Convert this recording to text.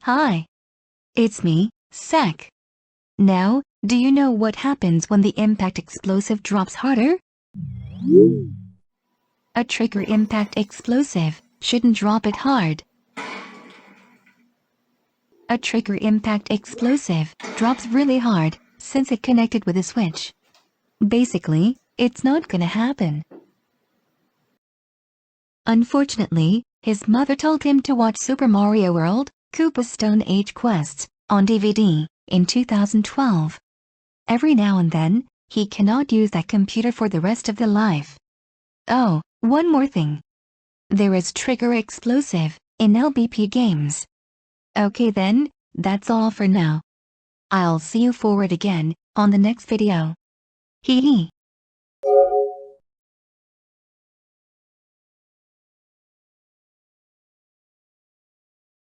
Hi, it's me, Sek. Now, do you know what happens when the impact explosive drops harder? A trigger impact explosive shouldn't drop it hard. A trigger impact explosive drops really hard since it connected with a switch. Basically, it's not gonna happen. Unfortunately, his mother told him to watch Super Mario World: Koopa's Stone Age Quest on DVD in 2012. Every now and then, he cannot use that computer for the rest of the life. Oh, one more thing. There is trigger explosive in LBP games. Okay then, that's all for now. I'll see you forward again on the next video. Hee hee.